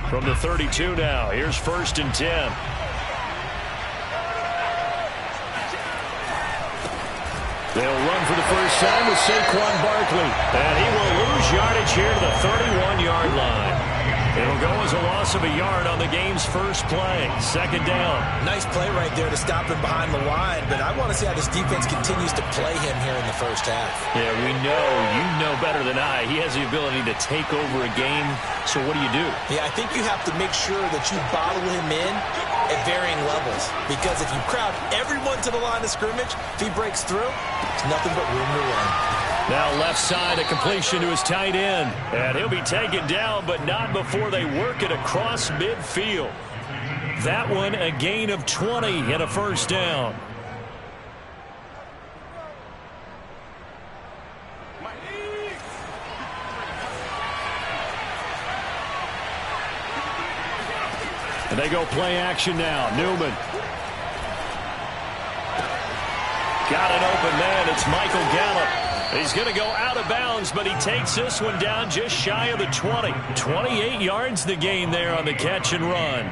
From the 32 now, here's 1st and 10. They'll run for the first time with Saquon Barkley. And he will lose yardage here to the 31-yard line. It'll go as a loss of a yard on the game's first play. 2nd down. Nice play right there to stop him behind the line, but I want to see how this defense continues to play him here in the first half. Yeah, we know, you know better than I, he has the ability to take over a game. So what do you do? Yeah, I think you have to make sure that you bottle him in at varying levels, because if you crowd everyone to the line of scrimmage, if he breaks through, there's nothing but room to run. Now left side, a completion to his tight end. And he'll be taken down, but not before they work it across midfield. That one, a gain of 20 and a first down. And they go play action now. Newman. Got an open man. It's Michael Gallup. He's going to go out of bounds, but he takes this one down just shy of the 20. 28 yards the gain there on the catch and run.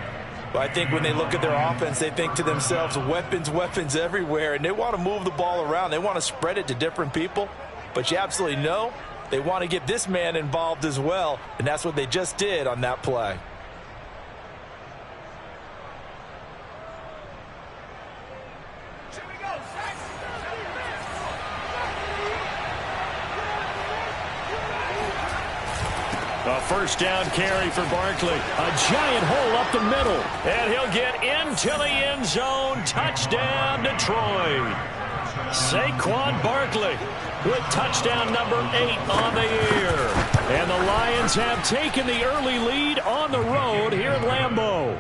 Well, I think when they look at their offense, they think to themselves, weapons, weapons everywhere, and they want to move the ball around. They want to spread it to different people, but you absolutely know they want to get this man involved as well, and that's what they just did on that play. A first down carry for Barkley. A giant hole up the middle. And he'll get into the end zone. Touchdown, Detroit. Saquon Barkley with touchdown number 8 on the year. And the Lions have taken the early lead on the road here at Lambeau.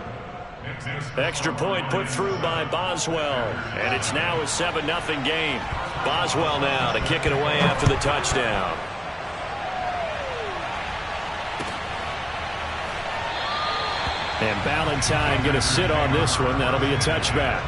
Extra point put through by Boswell. And it's now a 7-0 game. Boswell now to kick it away after the touchdown. And Ballantyne going to sit on this one. That'll be a touchback.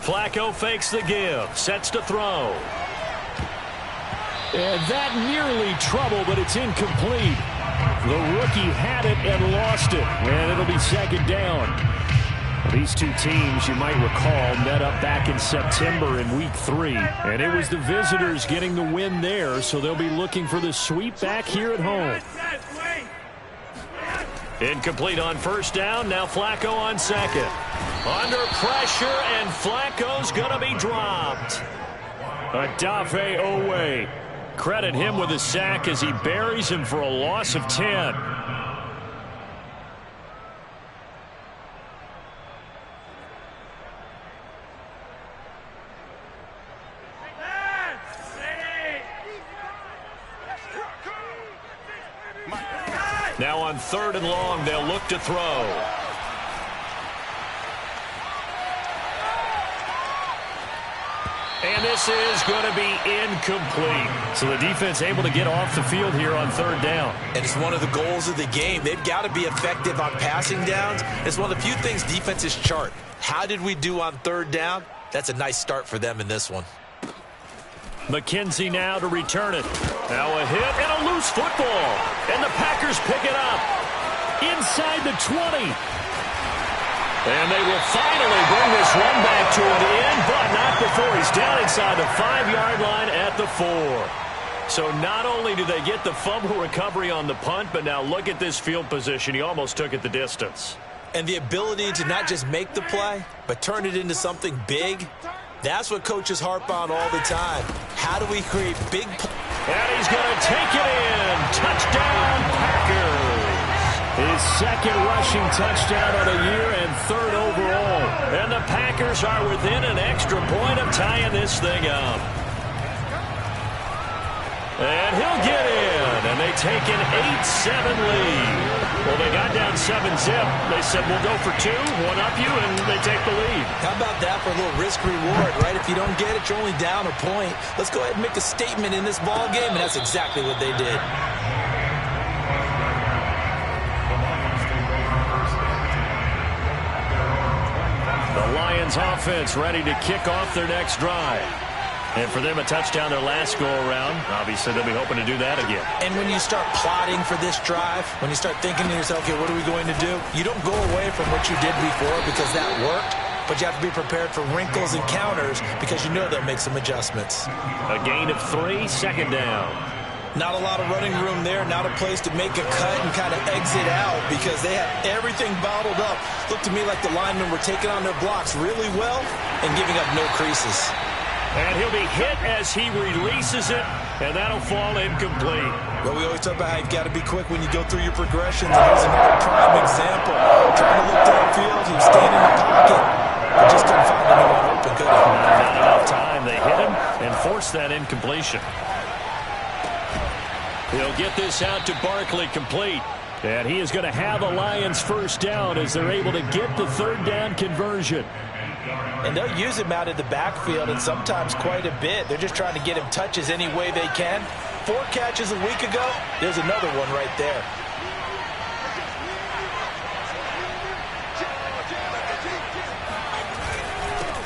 Flacco fakes the give, sets to throw. And that nearly trouble, but it's incomplete. The rookie had it and lost it, and it'll be 2nd down. These two teams, you might recall, met up back in September in Week 3, and it was the visitors getting the win there, so they'll be looking for the sweep back here at home. Incomplete on first down, now Flacco on 2nd. Under pressure, and Flacco's going to be dropped. Odafe Oweh. Credit him with a sack as he buries him for a loss of 10. Now on 3rd and long, they'll look to throw. And this is going to be incomplete. So the defense able to get off the field here on 3rd down. And it's one of the goals of the game. They've got to be effective on passing downs. It's one of the few things defenses chart. How did we do on 3rd down? That's a nice start for them in this one. McKenzie now to return it. Now a hit and a loose football. And the Packers pick it up. Inside the 20. And they will finally bring this run back to an end, but not before he's down inside the 5-yard line at the 4. So not only do they get the fumble recovery on the punt, but now look at this field position. He almost took it the distance. And the ability to not just make the play, but turn it into something big, that's what coaches harp on all the time. How do we create big plays? And he's going to take it in. Touchdown, Packers. His 2nd rushing touchdown of the year and 3rd overall. And the Packers are within an extra point of tying this thing up. And he'll get in, and they take an 8-7 lead. Well, they got down 7-zip. They said, we'll go for two, one up you, and they take the lead. How about that for a little risk-reward, right? If you don't get it, you're only down a point. Let's go ahead and make a statement in this ball game, and that's exactly what they did. The Lions offense ready to kick off their next drive. And for them, a touchdown their last go-around. Obviously, they'll be hoping to do that again. And when you start plotting for this drive, when you start thinking to yourself, okay, what are we going to do? You don't go away from what you did before because that worked, but you have to be prepared for wrinkles and counters because you know they'll make some adjustments. A gain of 3, second down. Not a lot of running room there, not a place to make a cut and kind of exit out because they had everything bottled up. Looked to me like the linemen were taking on their blocks really well and giving up no creases. And he'll be hit as he releases it, and that'll fall incomplete. Well, we always talk about how you've got to be quick when you go through your progressions. And here's another prime example. Trying to look downfield, he was standing in the pocket, but just couldn't find anyone open, could he? Not enough time. They hit him and forced that incompletion. He'll get this out to Barkley, complete. And he is going to have a Lions first down as they're able to get the third down conversion. And they'll use him out of the backfield, and sometimes quite a bit. They're just trying to get him touches any way they can. 4 catches a week ago. There's another one right there.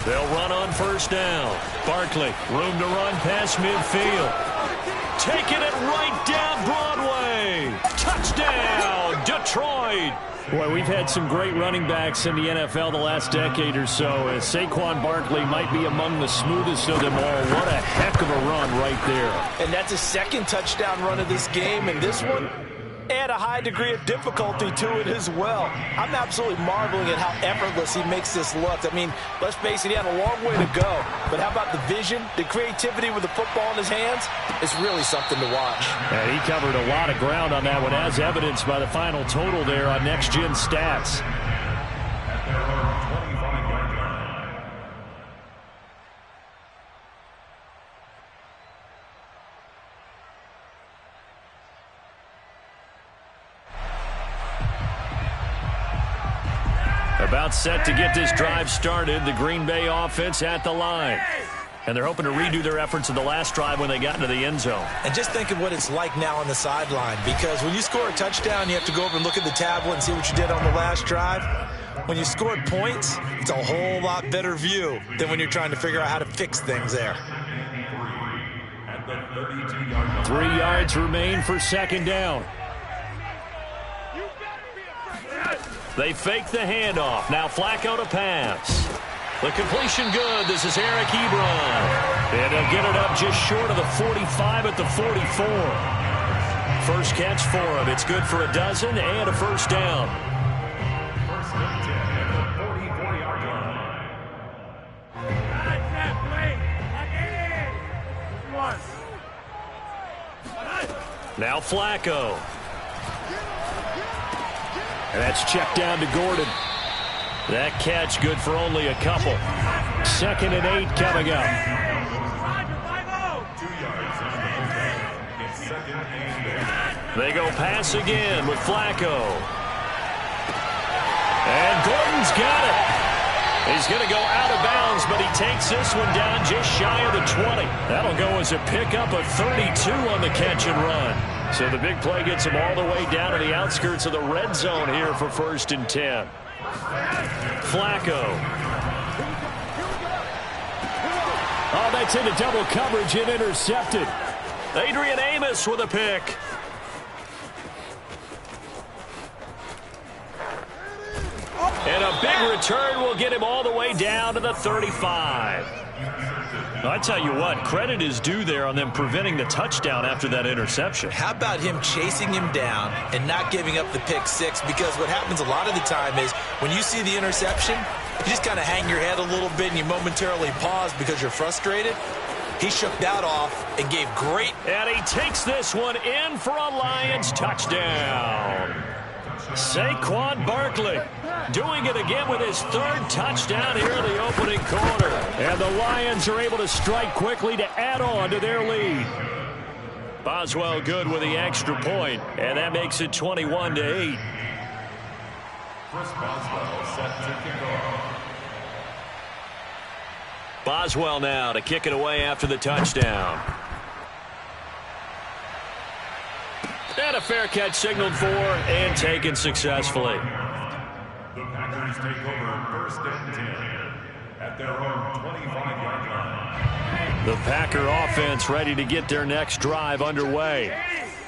They'll run on first down. Barkley, room to run past midfield. Taking it right down Broadway. Touchdown, Detroit. Boy, we've had some great running backs in the NFL the last decade or so. Saquon Barkley might be among the smoothest of them all. What a heck of a run right there. And that's a second touchdown run of this game. And this one, add a high degree of difficulty to it as well. I'm absolutely marveling at how effortless he makes this look. I mean, let's face it, he had a long way to go. But how about the vision, the creativity with the football in his hands? It's really something to watch. And he covered a lot of ground on that one, as evidenced by the final total there on Next Gen Stats. About set to get this drive started, the Green Bay offense at the line. And they're hoping to redo their efforts in the last drive when they got into the end zone. And just think of what it's like now on the sideline, because when you score a touchdown, you have to go over and look at the tablet and see what you did on the last drive. When you scored points, it's a whole lot better view than when you're trying to figure out how to fix things there. 3 yards remain for second down. They fake the handoff. Now Flacco to pass. The completion good. This is Eric Ebron. And he'll get it up just short of the 45 at the 44. First catch for him. It's good for a dozen and a first down. Now Flacco. And that's checked down to Gordon. That catch good for only a couple. 2nd and 8 coming up. They go pass again with Flacco. And Gordon's got it. He's going to go out of bounds, but he takes this one down just shy of the 20. That'll go as a pickup of 32 on the catch and run. So the big play gets him all the way down to the outskirts of the red zone here for 1st and 10. Flacco. Oh, that's into double coverage and intercepted. Adrian Amos with a pick. And a big return will get him all the way down to the 35. I tell you what, credit is due there on them preventing the touchdown after that interception. How about him chasing him down and not giving up the pick six? Because what happens a lot of the time is when you see the interception, you just kind of hang your head a little bit and you momentarily pause because you're frustrated. He shook that off and gave great. And he takes this one in for a Lions touchdown. Saquon Barkley doing it again with his 3rd touchdown here in the opening quarter. And the Lions are able to strike quickly to add on to their lead. Boswell good with the extra point, and that makes it 21-8. Chris Boswell set to kick off. Boswell now to kick it away after the touchdown. And a fair catch signaled for and taken successfully. The Packers take over first and 10 at their own 25-yard line. The Packer offense ready to get their next drive underway.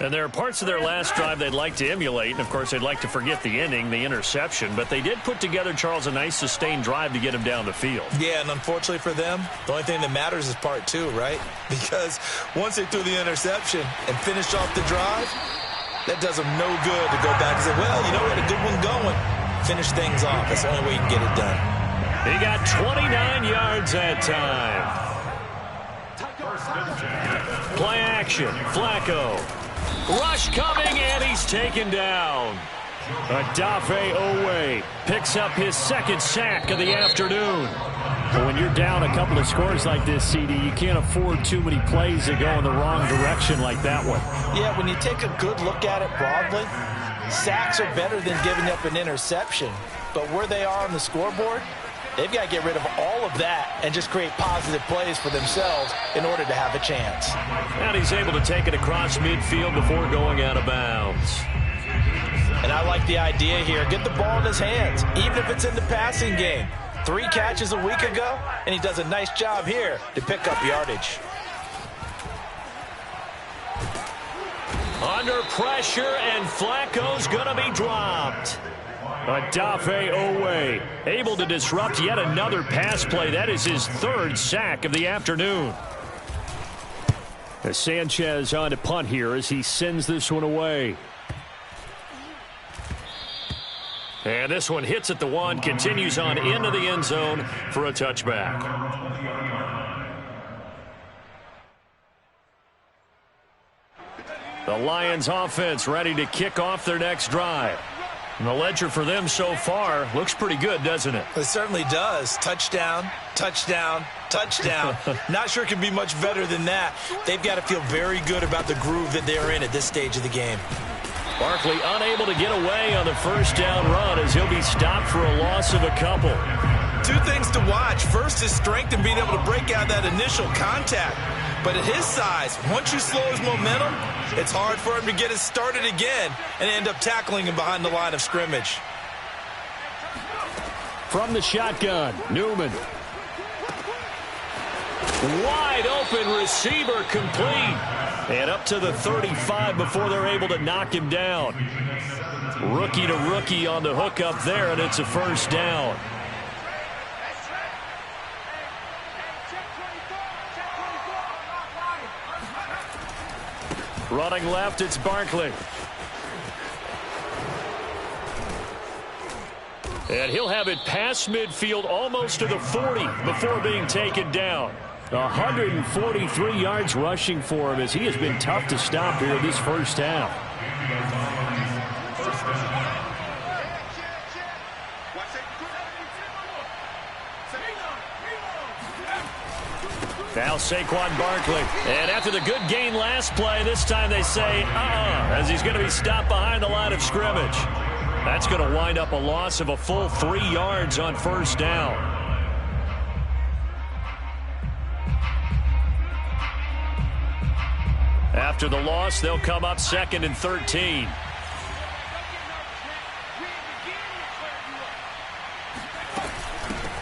And there are parts of their last drive they'd like to emulate. And, of course, they'd like to forget the ending, the interception. But they did put together, Charles, a nice sustained drive to get him down the field. Yeah, and unfortunately for them, the only thing that matters is part two, right? Because once they threw the interception and finished off the drive, that does them no good to go back and say, well, you know, we had a good one going. Finish things off. That's the only way you can get it done. He got 29 yards that time. Play action. Flacco. Rush coming, and he's taken down. Odafe Oweh picks up his second sack of the afternoon. But when you're down a couple of scores like this, CD, you can't afford too many plays that go in the wrong direction like that one. Yeah, when you take a good look at it broadly, sacks are better than giving up an interception. But where they are on the scoreboard, they've got to get rid of all of that and just create positive plays for themselves in order to have a chance. And he's able to take it across midfield before going out of bounds. And I like the idea here. Get the ball in his hands, even if it's in the passing game. 3 catches a week ago, and he does a nice job here to pick up yardage. Under pressure, and Flacco's going to be dropped. Odafe Oweh able to disrupt yet another pass play. That is his 3rd sack of the afternoon. As Sanchez on to punt here as he sends this one away. And this one hits at the 1, continues on into the end zone for a touchback. The Lions offense ready to kick off their next drive. And the ledger for them so far looks pretty good, doesn't it? It certainly does. Touchdown, touchdown, touchdown. Not sure it can be much better than that. They've got to feel very good about the groove that they're in at this stage of the game. Barkley unable to get away on the first down run as he'll be stopped for a loss of a couple. 2 things to watch. First, his strength in being able to break out that initial contact. But at his size, once you slow his momentum, it's hard for him to get it started again and end up tackling him behind the line of scrimmage. From the shotgun, Newman. Wide open receiver complete. And up to the 35 before they're able to knock him down. Rookie to rookie on the hookup there, and it's a first down. Running left, it's Barkley. And he'll have it past midfield almost to the 40 before being taken down. 143 yards rushing for him as he has been tough to stop here this first half. Now Saquon Barkley. And after the good gain last play, this time they say, as he's going to be stopped behind the line of scrimmage. That's going to wind up a loss of a full 3 yards on first down. After the loss, they'll come up 2nd and 13.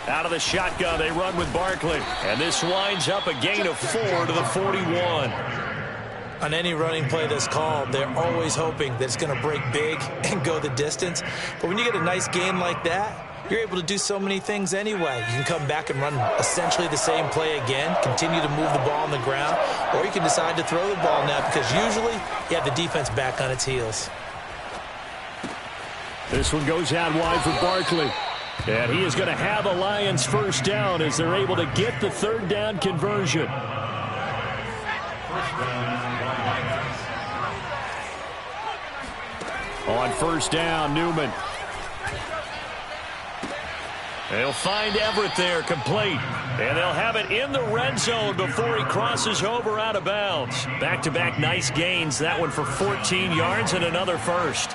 Out of the shotgun, they run with Barkley. And this winds up a gain of 4 to the 41. On any running play that's called, they're always hoping that it's going to break big and go the distance. But when you get a nice gain like that, you're able to do so many things anyway. You can come back and run essentially the same play again, continue to move the ball on the ground, or you can decide to throw the ball now because usually you have the defense back on its heels. This one goes out wide for Barkley. And he is going to have a Lions first down as they're able to get the 3rd down conversion. On first down, Newman. They'll find Everett there, complete. And they'll have it in the red zone before he crosses over out of bounds. Back-to-back nice gains. That one for 14 yards and another first.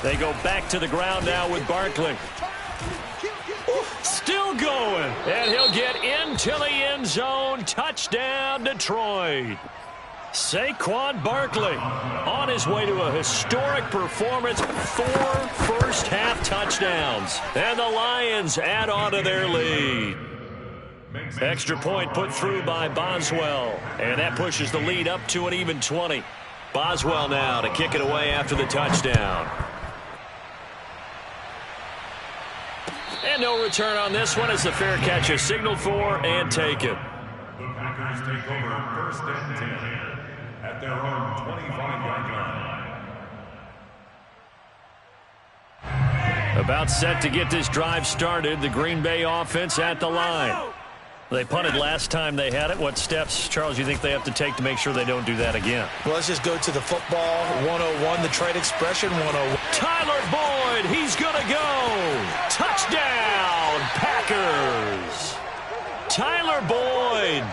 They go back to the ground now with Barkley. Still going. And he'll get into the end zone. Touchdown, Detroit. Saquon Barkley on his way to a historic performance. 4 first-half touchdowns. And the Lions add on to their lead. Extra point put through by Boswell. And that pushes the lead up to an even 20. Boswell now to kick it away after the touchdown. And no return on this one as the fair catch is signaled for and taken. The Packers take over first and 10 at their own 25-yard line. About set to get this drive started. The Green Bay offense at the line. They punted last time they had it. What steps, Charles, you think they have to take to make sure they don't do that again? Well, let's just go to the football 101, the trade expression 101. Tyler Boyd, he's going to go. Touchdown, Packers. Tyler Boyd,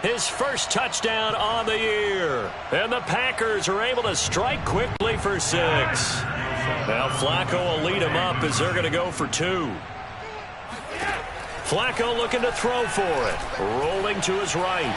his first touchdown on the year. And the Packers are able to strike quickly for 6. Now Flacco will lead him up as they're going to go for 2. Flacco looking to throw for it. Rolling to his right.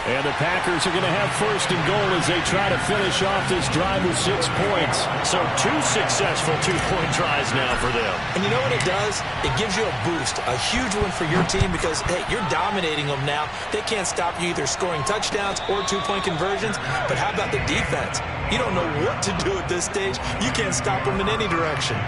And the Packers are going to have first and goal as they try to finish off this drive with 6 points. So 2 successful two-point drives now for them. And you know what it does? It gives you a boost, a huge one for your team because, hey, you're dominating them now. They can't stop you either scoring touchdowns or two-point conversions. But how about the defense? You don't know what to do at this stage. You can't stop them in any direction.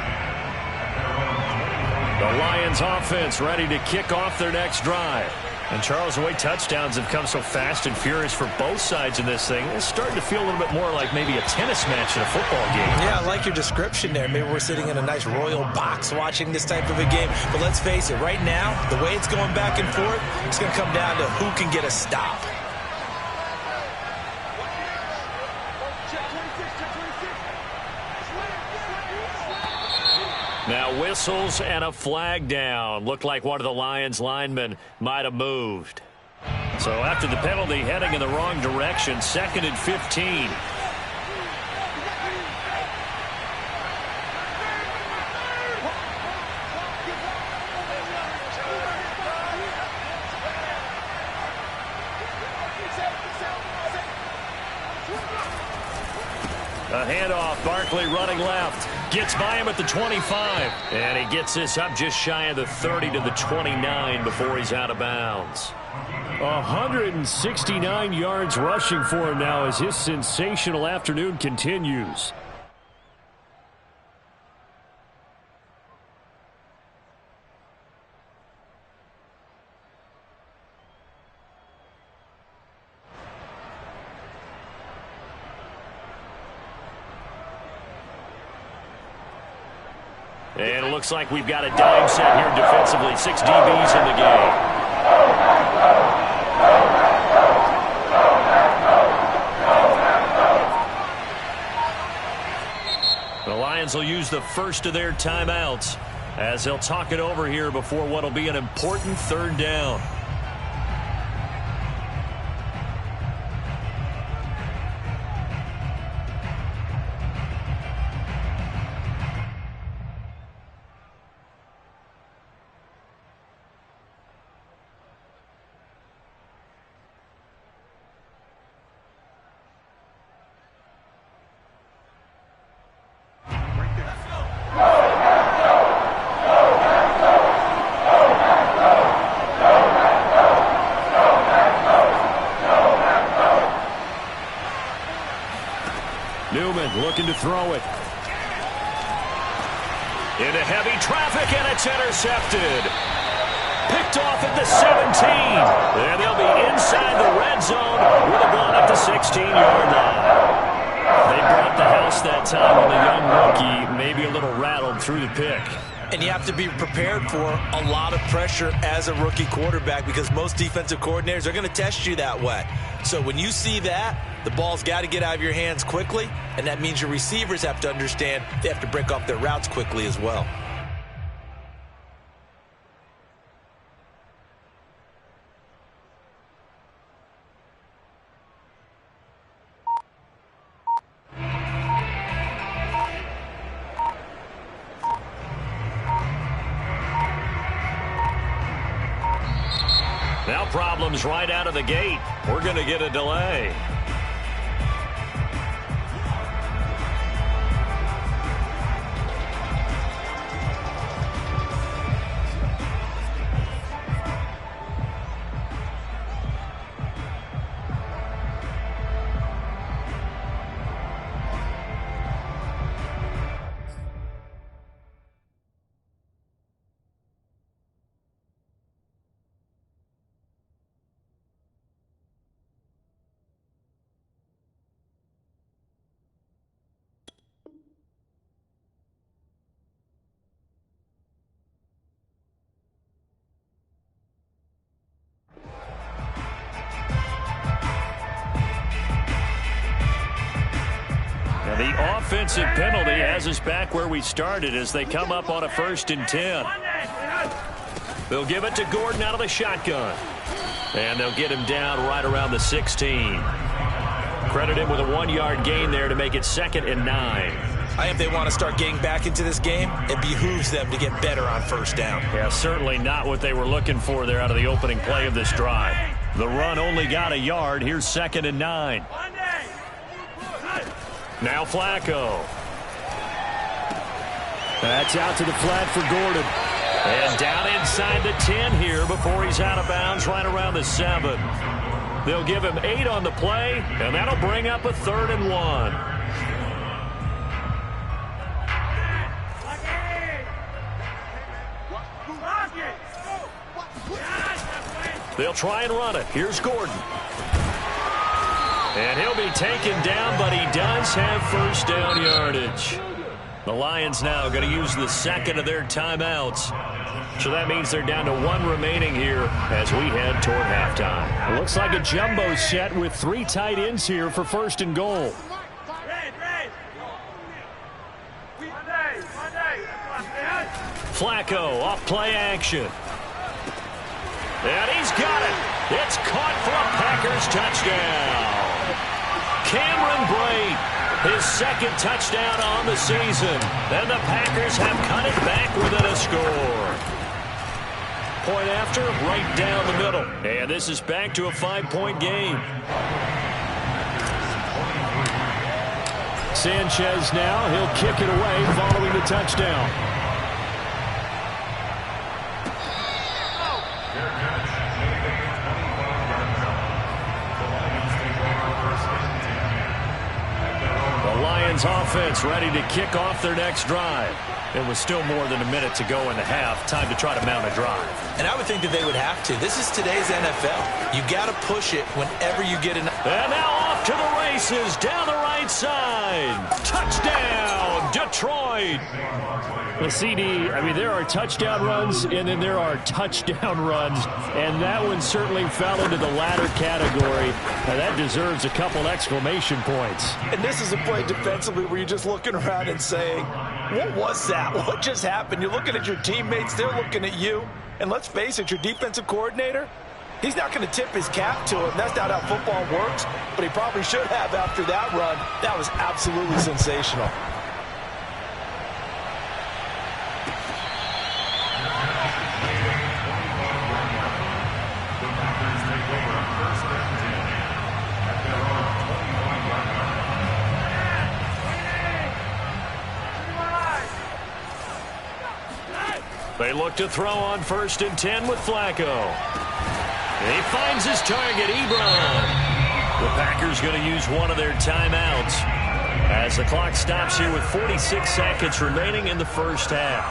The Lions offense ready to kick off their next drive. And Charles, the way touchdowns have come so fast and furious for both sides in this thing, it's starting to feel a little bit more like maybe a tennis match in a football game. Yeah, I like your description there. Maybe we're sitting in a nice royal box watching this type of a game. But let's face it, right now, the way it's going back and forth, it's going to come down to who can get a stop. Now whistles and a flag down. Looked like one of the Lions linemen might have moved. So after the penalty, heading in the wrong direction, 2nd and 15. A handoff, Barkley running left. Gets by him at the 25. And he gets this up just shy of the 30 to the 29 before he's out of bounds. 169 yards rushing for him now as his sensational afternoon continues. And it looks like we've got a dime set here defensively. 6 DBs in the game. The Lions will use the first of their timeouts as they'll talk it over here before what will be an important 3rd down. Looking to throw it. Into heavy traffic, and it's intercepted. Picked off at the 17. And they'll be inside the red zone with a ball at the 16-yard line. They brought the house that time on the young rookie, maybe a little rattled through the pick. And you have to be prepared for a lot of pressure as a rookie quarterback because most defensive coordinators are going to test you that way. So when you see that, the ball's got to get out of your hands quickly, and that means your receivers have to understand they have to break off their routes quickly as well. Now problems right out of the gate. We're going to get a delay. The offensive penalty has us back where we started as they come up on a 1st and 10. They'll give it to Gordon out of the shotgun. And they'll get him down right around the 16. Credit him with a 1-yard gain there to make it 2nd and 9. I think they want to start getting back into this game. It behooves them to get better on 1st down. Yeah, certainly not what they were looking for there out of the opening play of this drive. The run only got a yard. Here's 2nd and 9. Now Flacco. That's out to the flat for Gordon. And down inside the 10 here before he's out of bounds right around the 7. They'll give him 8 on the play, and that'll bring up a 3rd and 1. They'll try and run it. Here's Gordon. And he'll be taken down, but he does have 1st down yardage. The Lions now going to use the 2nd of their timeouts. So that means they're down to 1 remaining here as we head toward halftime. It looks like a jumbo set with 3 tight ends here for 1st and goal. Flacco off play action. And he's got it. It's caught for a Packers touchdown. Cameron Brate, his 2nd touchdown on the season. And the Packers have cut it back within a score. Point after, right down the middle. And this is back to a 5-point game. Sanchez now, he'll kick it away following the touchdown. Offense ready to kick off their next drive. It was still more than a minute to go in the half. Time to try to mount a drive. And I would think that they would have to. This is today's NFL. You got to push it whenever you get an... And now off to the races down the right side. Touchdown, Detroit. The CD, I mean, there are touchdown runs, and then there are touchdown runs, and that one certainly fell into the latter category. Now, that deserves a couple exclamation points. And this is a play defensively where you're just looking around and saying, what was that? What just happened? You're looking at your teammates, they're looking at you, and let's face it, your defensive coordinator, he's not going to tip his cap to him. That's not how football works, but he probably should have after that run. That was absolutely sensational. They look to throw on 1st and 10 with Flacco. He finds his target, Ebron. The Packers going to use one of their timeouts as the clock stops here with 46 seconds remaining in the 1st half.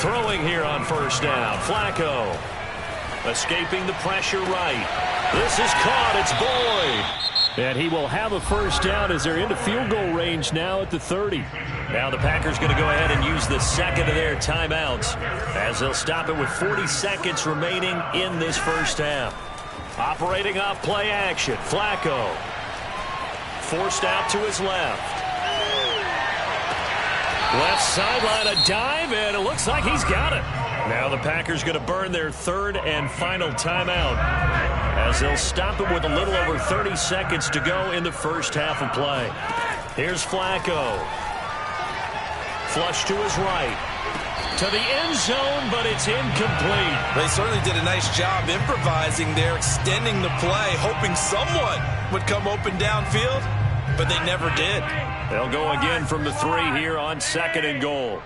Throwing here on 1st down, Flacco. Escaping the pressure right. This is caught. It's Boyd. And he will have a first down as they're into field goal range now at the 30. Now the Packers going to go ahead and use the second of their timeouts as they'll stop it with 40 seconds remaining in this first half. Operating off play action, Flacco. Forced out to his left. Left sideline, a dive, and it looks like he's got it. Now the Packers going to burn their third and final timeout as they'll stop it with a little over 30 seconds to go in the first half of play. Here's Flacco. Flush to his right. To the end zone, but it's incomplete. They certainly did a nice job improvising there, extending the play, hoping someone would come open downfield, but they never did. They'll go again from the 3 here on second and goal.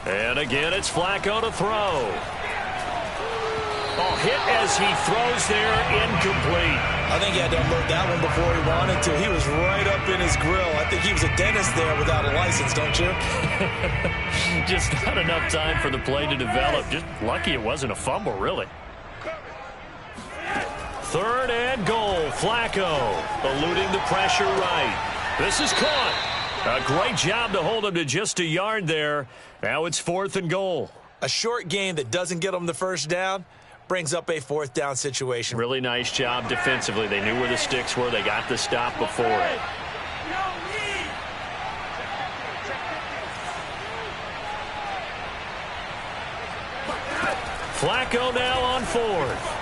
And again, it's Flacco to throw. Oh, hit as he throws there, incomplete. I think he had to unload that one before he wanted to. He was right up in his grill. I think he was a dentist there without a license, don't you? Just not enough time for the play to develop. Just lucky it wasn't a fumble, really. Third and goal. Flacco eluding the pressure right. This is caught. A great job to hold him to just a yard there. Now it's 4th and goal. A short game that doesn't get them the first down brings up a 4th down situation. Really nice job defensively. They knew where the sticks were. They got the stop before it. Flacco now on 4th.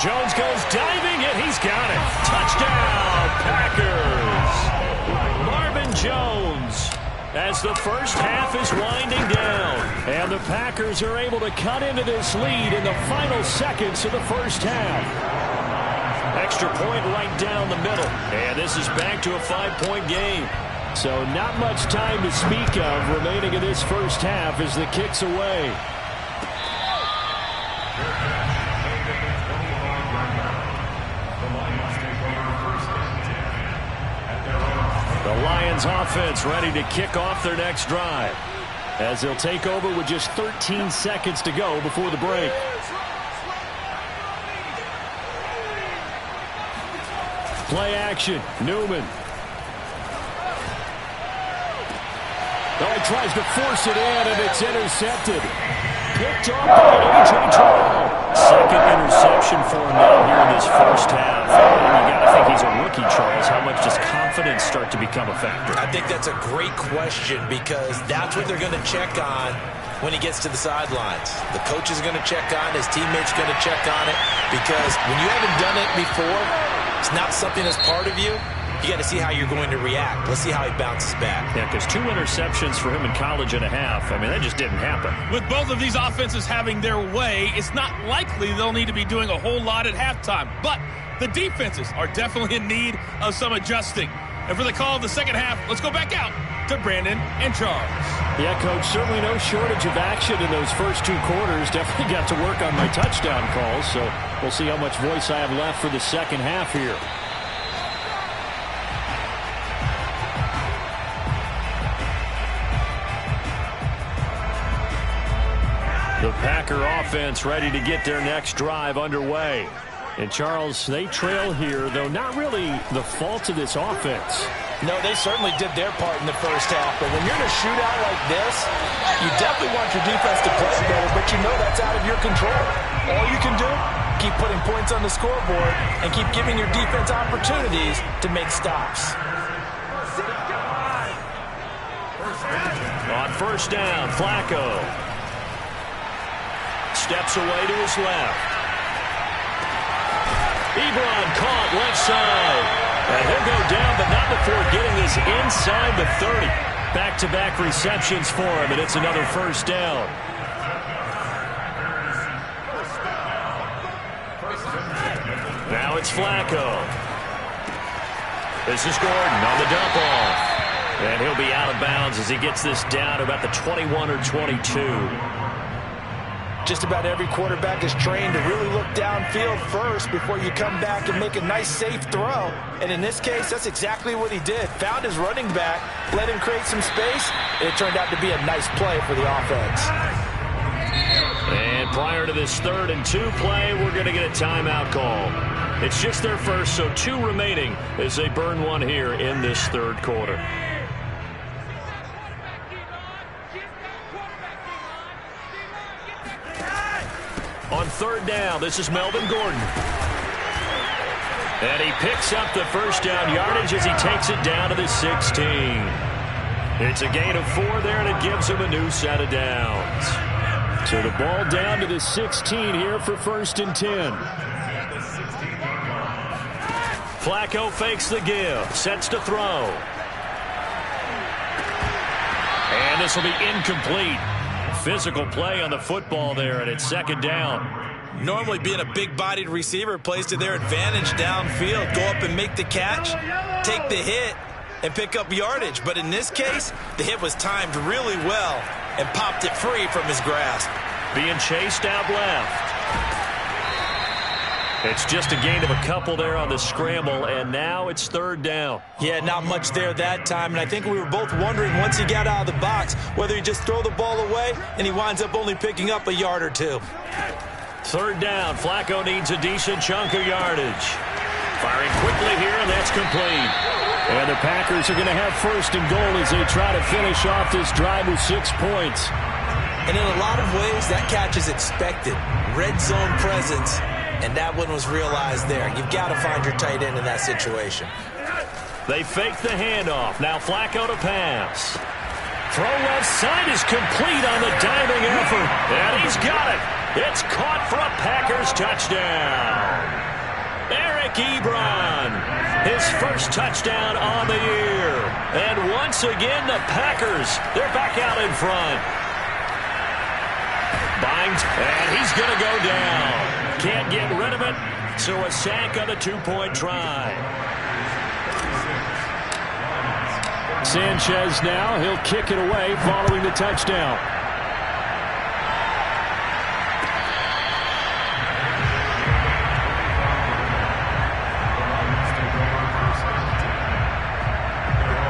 Jones goes diving, and he's got it. Touchdown, Packers. Marvin Jones, as the first half is winding down. And the Packers are able to cut into this lead in the final seconds of the first half. Extra point right down the middle. And this is back to a 5-point game. So not much time to speak of remaining in this first half as the kick's away. The Lions offense ready to kick off their next drive as they'll take over with just 13 seconds to go before the break. Play action, Newman. Oh, he tries to force it in, and it's intercepted. Picked off by A.J. Terrell. Second interception for him now here in this first half. And you got to think he's a rookie, Charles. How much does confidence start to become a factor? I think that's a great question because that's what they're going to check on when he gets to the sidelines. The coach is going to check on it. His teammates are going to check on it because when you haven't done it before, it's not something that's part of you. You got to see how you're going to react. Let's see how he bounces back. Yeah, because 2 interceptions for him in college and a half. I mean, that just didn't happen. With both of these offenses having their way, it's not likely they'll need to be doing a whole lot at halftime. But the defenses are definitely in need of some adjusting. And for the call of the second half, let's go back out to Brandon and Charles. Yeah, Coach, certainly no shortage of action in those first 2 quarters. Definitely got to work on my touchdown calls, so we'll see how much voice I have left for the second half here. The Packer offense ready to get their next drive underway. And, Charles, they trail here, though not really the fault of this offense. No, they certainly did their part in the first half. But when you're in a shootout like this, you definitely want your defense to play better, but you know that's out of your control. All you can do, keep putting points on the scoreboard and keep giving your defense opportunities to make stops. On first down, Flacco steps away to his left. Ebron caught left side. And he'll go down, but not before getting this inside the 30. Back-to-back receptions for him, and it's another first down. Now it's Flacco. This is Gordon on the dump off. And he'll be out of bounds as he gets this down to about the 21 or 22. Just about every quarterback is trained to really look downfield first before you come back and make a nice, safe throw. And in this case, that's exactly what he did. Found his running back, let him create some space, and it turned out to be a nice play for the offense. And And prior to this 3rd and 2 play, we're going to get a timeout call. It's just their first, so 2 remaining as they burn one here in this 3rd quarter. On 3rd down, this is Melvin Gordon. And he picks up the first down yardage as he takes it down to the 16. It's a gain of 4 there, and it gives him a new set of downs. So the ball down to the 16 here for 1st and 10. Flacco fakes the give, sets to throw. And this will be incomplete. Physical play on the football there, and it's 2nd down. Normally being a big-bodied receiver plays to their advantage downfield. Go up and make the catch, take the hit, and pick up yardage. But in this case, the hit was timed really well and popped it free from his grasp. Being chased out left. It's just a gain of a couple there on the scramble, and now it's 3rd down. Yeah, not much there that time, and I think we were both wondering once he got out of the box whether he just throw the ball away, and he winds up only picking up a yard or 2. 3rd down. Flacco needs a decent chunk of yardage. Firing quickly here, and that's complete. And the Packers are going to have 1st and goal as they try to finish off this drive with 6 points. And in a lot of ways, that catch is expected. Red zone presence, and that one was realized there. You've got to find your tight end in that situation. They fake the handoff. Now Flacco to pass. Throw left side is complete on the diving effort. And he's got it. It's caught for a Packers touchdown. Eric Ebron, his first touchdown on the year. And once again, the Packers, they're back out in front. Binds, and he's going to go down. Can't get rid of it, so a sack on the 2-point try. Sanchez now, he'll kick it away following the touchdown.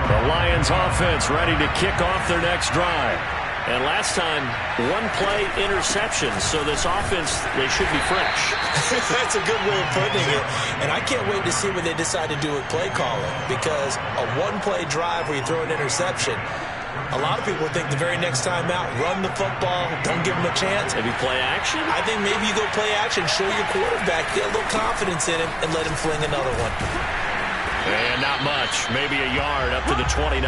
The Lions offense ready to kick off their next drive. And last time, 1-play interception, so this offense, they should be fresh. That's a good way of putting it. And I can't wait to see what they decide to do with play calling, because a 1-play drive where you throw an interception, a lot of people think the very next time out, run the football, don't give them a chance. Maybe play action? I think maybe you go play action, show your quarterback, get a little confidence in him, and let him fling another one. And not much, maybe a yard up to the 29.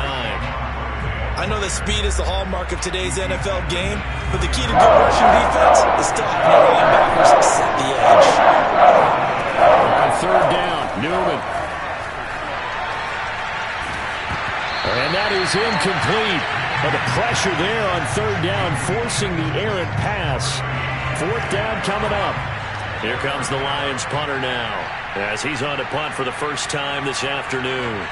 I know that speed is the hallmark of today's NFL game, but the key to good rushing defense is still having your linebackers set the edge. On 3rd down, Newman. And that is incomplete. But the pressure there on 3rd down, forcing the errant pass. 4th down coming up. Here comes the Lions punter now, as he's on to punt for the first time this afternoon.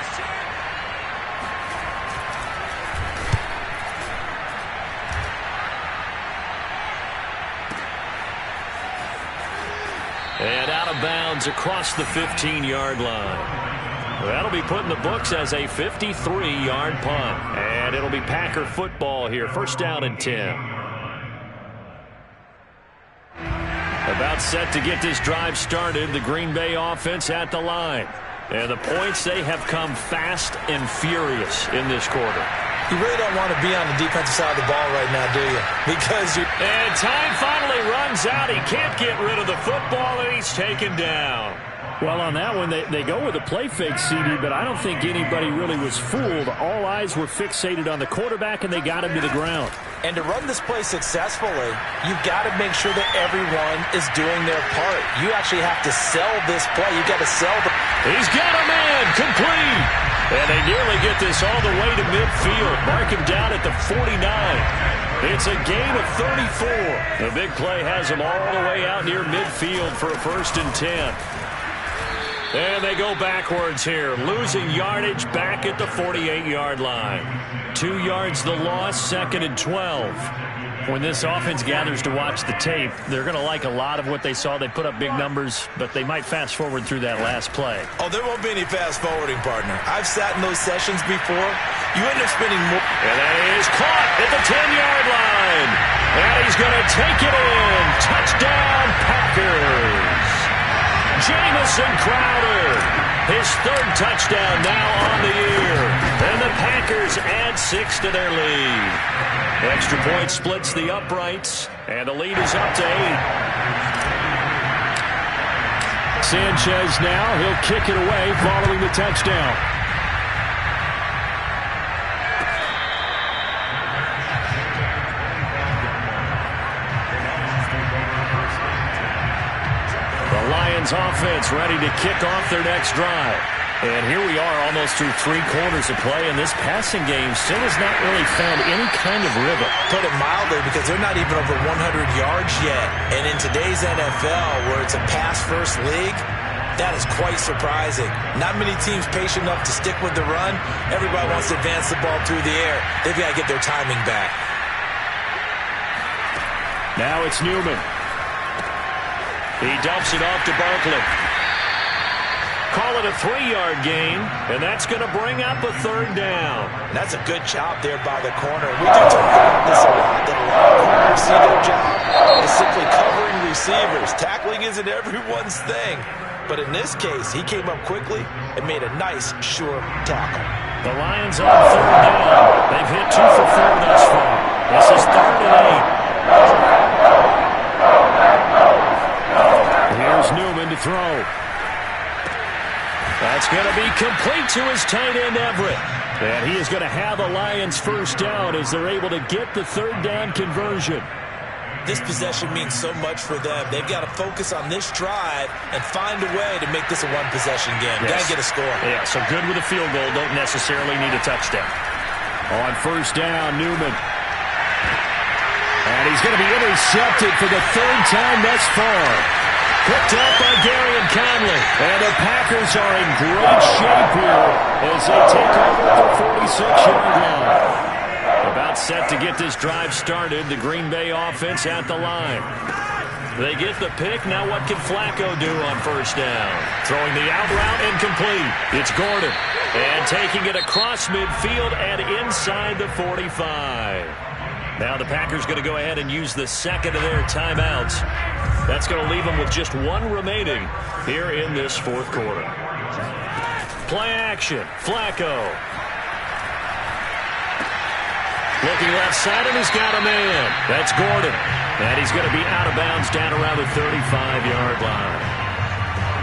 And out of bounds across the 15-yard line. That'll be put in the books as a 53-yard punt. And it'll be Packer football here. 1st down and 10. About set to get this drive started. The Green Bay offense at the line. And the points, they have come fast and furious in this quarter. You really don't want to be on the defensive side of the ball right now, do you? Because you... And time finally runs out. He can't get rid of the football, and he's taken down. Well, on that one, they go with a play fake, CD, but I don't think anybody really was fooled. All eyes were fixated on the quarterback, and they got him to the ground. And to run this play successfully, you've got to make sure that everyone is doing their part. You actually have to sell this play. You've got to sell the... He's got a man, complete. And they nearly get this all the way to midfield. Mark him down at the 49. It's a gain of 34. The big play has him all the way out near midfield for a 1st and 10. And they go backwards here, losing yardage back at the 48-yard line. 2 yards the loss, 2nd and 12. When this offense gathers to watch the tape, they're going to like a lot of what they saw. They put up big numbers, but they might fast forward through that last play. Oh, there won't be any fast forwarding, partner. I've sat in those sessions before. You end up spending more. And that is caught at the 10-yard line. And he's going to take it in. Touchdown, Packers. Jamison Crowder, his third touchdown now on the year. And the Packers add 6 to their lead. Extra point splits the uprights, and the lead is up to 8. Sanchez now, he'll kick it away following the touchdown. The Lions offense ready to kick off their next drive. And here we are almost through 3 quarters of play, and this passing game still has not really found any kind of rhythm. Put it mildly, because they're not even over 100 yards yet. And in today's NFL, where it's a pass-first league, that is quite surprising. Not many teams patient enough to stick with the run. Everybody wants to advance the ball through the air. They've got to get their timing back. Now it's Newman. He dumps it off to Barkley. Call it a 3-yard gain, and that's going to bring up a 3rd down. And that's a good job there by the corner. We do talk about this a lot, that a lot of corners see their job is simply covering receivers. Tackling isn't everyone's thing. But in this case, he came up quickly and made a nice, sure tackle. The Lions on 3rd down. They've hit 2 for 4 thus far. This is 3rd and 8. Here's Newman to throw. That's going to be complete to his tight end, Everett. And he is going to have a Lions first down as they're able to get the 3rd down conversion. This possession means so much for them. They've got to focus on this drive and find a way to make this a one-possession game. Yes. Got to get a score. Yeah, so good with a field goal. Don't necessarily need a touchdown. On first down, Newman. And he's going to be intercepted for the 3rd time thus far. Picked up by Gary and Conley. And the Packers are in great shape here as they take over at the 46-yard line. About set to get this drive started. The Green Bay offense at the line. They get the pick. Now what can Flacco do on first down? Throwing the out route incomplete. It's Gordon. And taking it across midfield and inside the 45. Now the Packers going to go ahead and use the second of their timeouts. That's going to leave them with just 1 remaining here in this 4th quarter. Play action. Flacco. Looking left side, and he's got a man. That's Gordon. And he's going to be out of bounds down around the 35-yard line.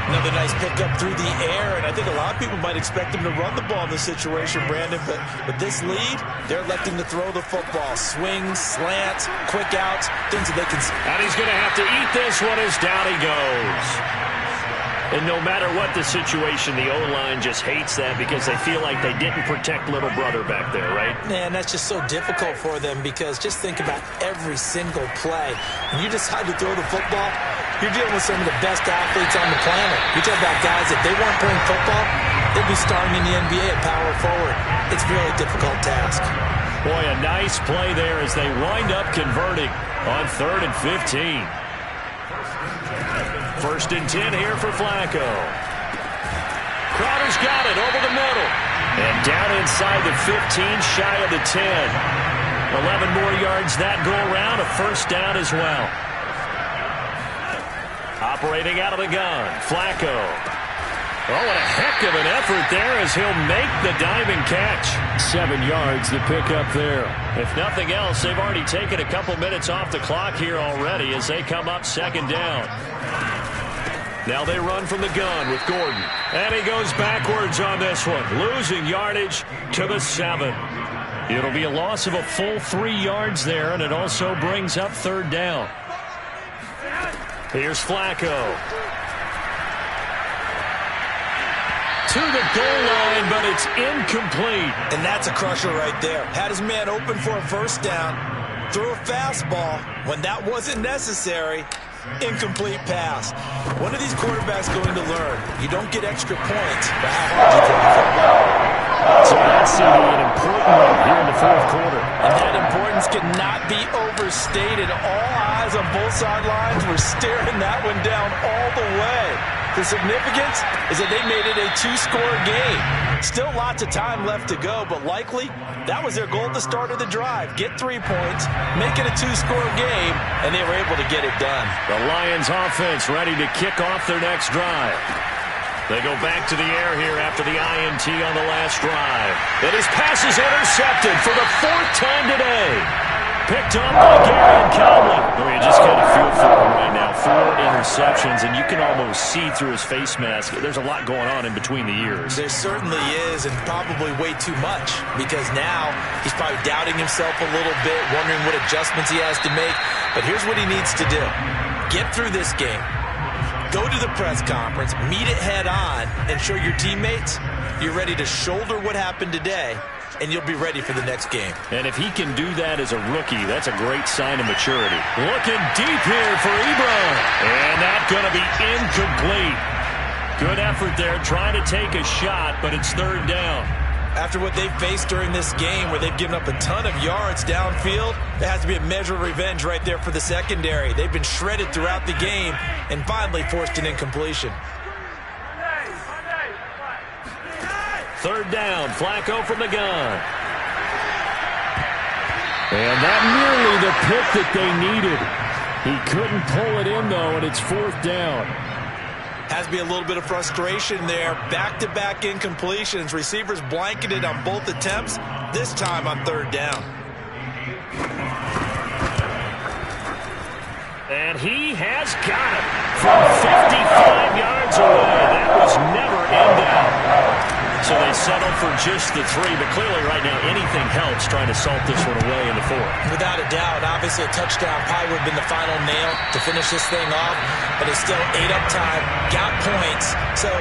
Another nice pickup through the air, and I think a lot of people might expect him to run the ball in this situation, Brandon, but with this lead, they're electing to throw the football. Swings, slants, quick outs, things that they can see. And he's going to have to eat this one as down he goes. And no matter what the situation, the O-line just hates that because they feel like they didn't protect little brother back there, right? Man, that's just so difficult for them because just think about every single play. When you decide to throw the football, you're dealing with some of the best athletes on the planet. You talk about guys, if they weren't playing football, they'd be starring in the NBA at power forward. It's a really difficult task. Boy, a nice play there as they wind up converting on 3rd and 15. 1st and 10 here for Flacco. Crowder's got it over the middle. And down inside the 15, shy of the 10. 11 more yards that go around, a first down as well. Operating out of the gun, Flacco. Oh, what a heck of an effort there as he'll make the diving catch. 7 yards to pick up there. If nothing else, they've already taken a couple minutes off the clock here already as they come up 2nd down. Now they run from the gun with Gordon. And he goes backwards on this one, losing yardage to the 7. It'll be a loss of a full 3 yards there, and it also brings up 3rd down. Here's Flacco. To the goal line, but it's incomplete. And that's a crusher right there. Had his man open for a first down, threw a fastball when that wasn't necessary. Incomplete pass. One of these quarterbacks going to learn. You don't get extra points by how hard you throw the football. So that's an important one here in the 4th quarter. And that importance cannot be overstated. All eyes on both sidelines were staring that one down all the way. The significance is that they made it a two-score game. Still lots of time left to go, but likely that was their goal at the start of the drive. Get 3 points, make it a two-score game, and they were able to get it done. The Lions offense ready to kick off their next drive. They go back to the air here after the INT on the last drive. And his pass is intercepted for the 4th time today. Picked up by Gary Conley. You just get a feel for him right now. 4 interceptions, and you can almost see through his face mask. There's a lot going on in between the ears. There certainly is, and probably way too much, because now he's probably doubting himself a little bit, wondering what adjustments he has to make. But here's what he needs to do. Get through this game. Go to the press conference, meet it head on, and show your teammates you're ready to shoulder what happened today, and you'll be ready for the next game. And if he can do that as a rookie, that's a great sign of maturity. Looking deep here for Ebron. And that's going to be incomplete. Good effort there, trying to take a shot, but it's 3rd down. After what they've faced during this game where they've given up a ton of yards downfield, there has to be a measure of revenge right there for the secondary. They've been shredded throughout the game and finally forced an incompletion. 3rd down, Flacco from the gun. And that nearly the pick that they needed. He couldn't pull it in, though, and it's 4th down. Has to be a little bit of frustration there. Back-to-back incompletions. Receivers blanketed on both attempts, this time on 3rd down. And he has got it from 55 yards away. That was never in doubt. So they settled for just the 3, but clearly right now anything helps trying to salt this one away in the 4th. Without a doubt, obviously a touchdown probably would have been the final nail to finish this thing off, but it's still 8 up time, got points. So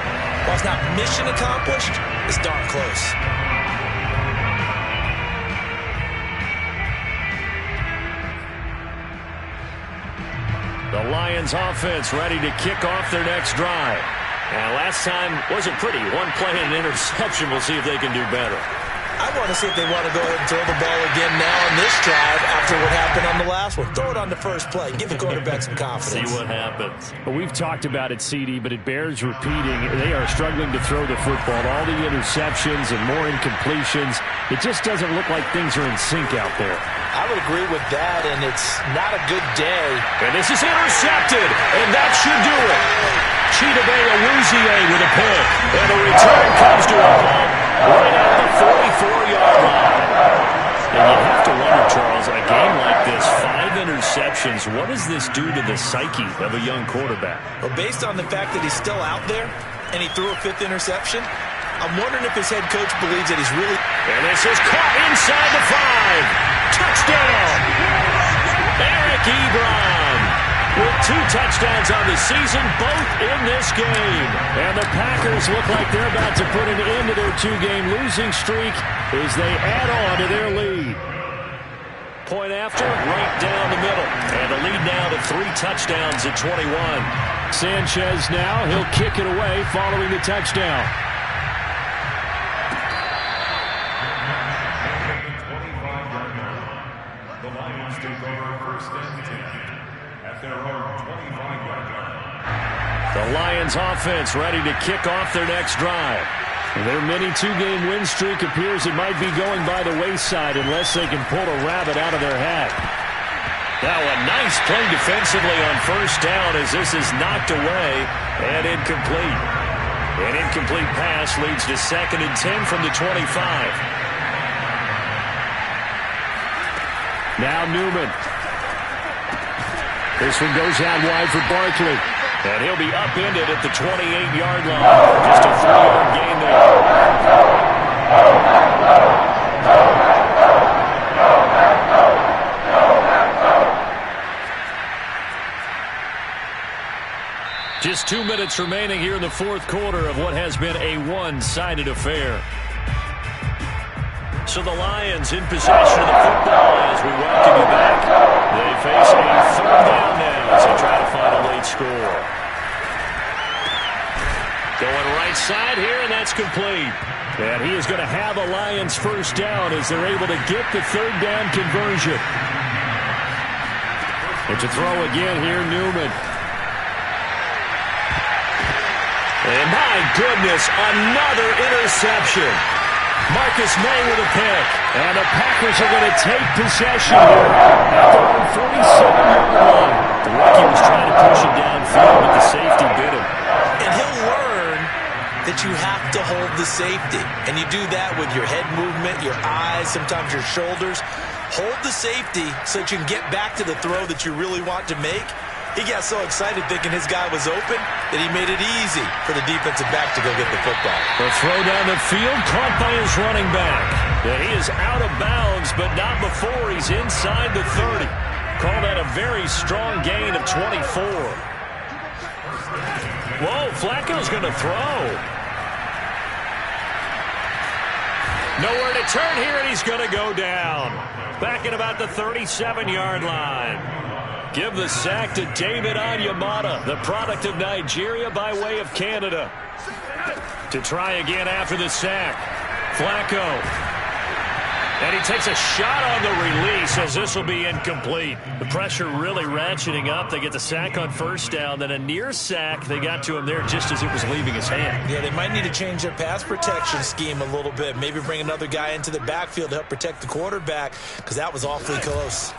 while it's not mission accomplished, it's darn close. The Lions offense ready to kick off their next drive. And last time wasn't pretty. 1 play and an interception. We'll see if they can do better. I want to see if they want to go ahead and throw the ball again now on this drive after what happened on the last one. Throw it on the first play. Give the quarterback some confidence. See what happens. Well, we've talked about it, CD, but it bears repeating. They are struggling to throw the football. All the interceptions and more incompletions. It just doesn't look like things are in sync out there. I would agree with that, and it's not a good day. And this is intercepted, and that should do it. Chidobe Awuzie with a pick, and the return comes to a halt right at the 44-yard line. And you have to wonder, Charles, in a game like this, 5 interceptions, what does this do to the psyche of a young quarterback? Well, based on the fact that he's still out there and he threw a 5th interception, I'm wondering if his head coach believes that he's really... And this is caught inside the 5. Touchdown! Eric Ebron with 2 touchdowns on the season, both in this game. And the Packers look like they're about to put an end to their 2-game losing streak as they add on to their lead. Point after, right down the middle. And the lead now to 3 touchdowns at 21. Sanchez now, he'll kick it away following the touchdown. The Lions take over 1st and 10 at their own 25-yard line. The Lions offense ready to kick off their next drive. Their mini 2-game win streak appears it might be going by the wayside unless they can pull a rabbit out of their hat. Now a nice play defensively on 1st down as this is knocked away and incomplete. An incomplete pass leads to 2nd and 10 from the 25. Now Newman. This one goes out wide for Barkley. And he'll be upended at the 28-yard line. Just a 3-yard gain there. Just 2 minutes remaining here in the 4th quarter of what has been a one-sided affair. So the Lions in possession of the football as we welcome you back. They face a 3rd down now as they try to find a late score. Going right side here, and that's complete. And he is going to have a Lions 1st down as they're able to get the 3rd down conversion. And to throw again here, Newman. And my goodness, another interception. Marcus May with a pick. And the Packers are going to take possession here at their own 47-yard line. The rookie was trying to push it downfield, but the safety bit him. And he'll learn that you have to hold the safety. And you do that with your head movement, your eyes, sometimes your shoulders. Hold the safety so that you can get back to the throw that you really want to make. He got so excited thinking his guy was open that he made it easy for the defensive back to go get the football. The throw down the field caught by his running back. And he is out of bounds, but not before he's inside the 30. Call that a very strong gain of 24. Whoa, Flacco's going to throw. Nowhere to turn here, and he's going to go down. Back at about the 37-yard line. Give the sack to David Onyemata, the product of Nigeria by way of Canada. To try again after the sack. Flacco. And he takes a shot on the release as this will be incomplete. The pressure really ratcheting up. They get the sack on first down. Then a near sack. They got to him there just as it was leaving his hand. Yeah, they might need to change their pass protection scheme a little bit. Maybe bring another guy into the backfield to help protect the quarterback because that was awfully close.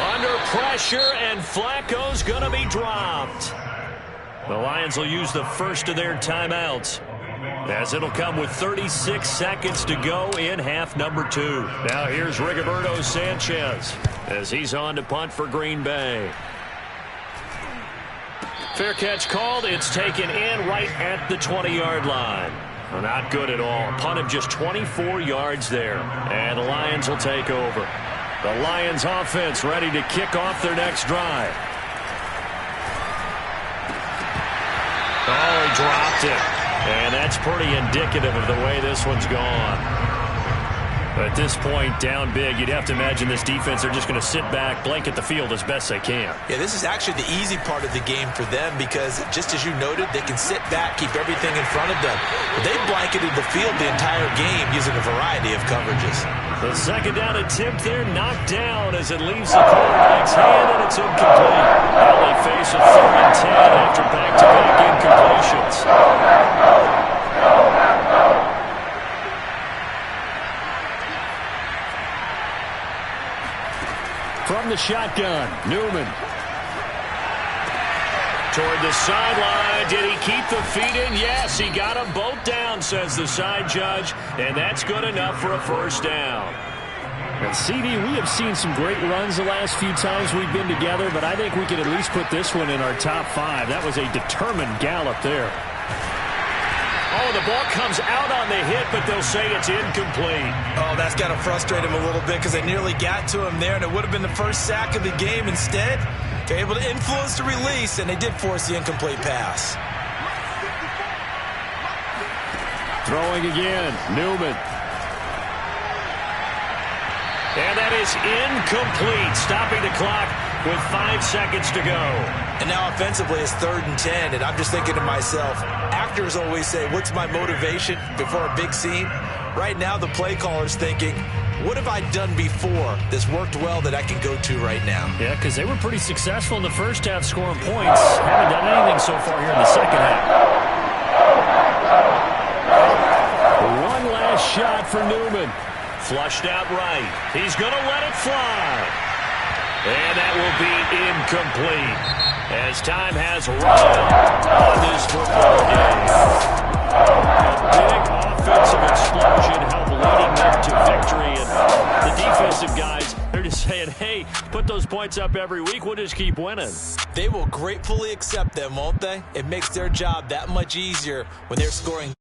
Under pressure, and Flacco's going to be dropped. The Lions will use the first of their timeouts, as it'll come with 36 seconds to go in half number 2. Now here's Rigoberto Sanchez as he's on to punt for Green Bay. Fair catch called. It's taken in right at the 20-yard line. Well, not good at all. Punt of just 24 yards there. And the Lions will take over. The Lions offense ready to kick off their next drive. Oh, he dropped it. And that's pretty indicative of the way this one's gone. At this point, down big, you'd have to imagine this defense are just going to sit back, blanket the field as best they can. Yeah, this is actually the easy part of the game for them because, just as you noted, they can sit back, keep everything in front of them. But they blanketed the field the entire game using a variety of coverages. The second down attempt there knocked down as it leaves the quarterback's hand, and it's incomplete. Now they face a 3rd and 10 after back-to-back incompletions. From the shotgun, Newman. Toward the sideline. Did he keep the feet in? Yes, he got them both down, says the side judge. And that's good enough for a first down. And CD, we have seen some great runs the last few times we've been together, but I think we could at least put this one in our top 5. That was a determined gallop there. Oh, the ball comes out on the hit, but they'll say it's incomplete. Oh, that's got to frustrate him a little bit because they nearly got to him there, and it would have been the first sack of the game. Instead, they're able to influence the release, and they did force the incomplete pass. Throwing again, Newman. And that is incomplete, stopping the clock with 5 seconds to go. And now offensively it's 3rd and 10, and I'm just thinking to myself, actors always say, what's my motivation before a big scene? Right now the play caller's thinking, what have I done before that's worked well that I can go to right now? Yeah, because they were pretty successful in the first half scoring points. Haven't done anything so far here in the second half. One last shot for Newman. Flushed out right. He's going to let it fly. And that will be incomplete as time has run out on this football game. A big offensive explosion helped leading them to victory. And the defensive guys, they're just saying, hey, put those points up every week. We'll just keep winning. They will gratefully accept them, won't they? It makes their job that much easier when they're scoring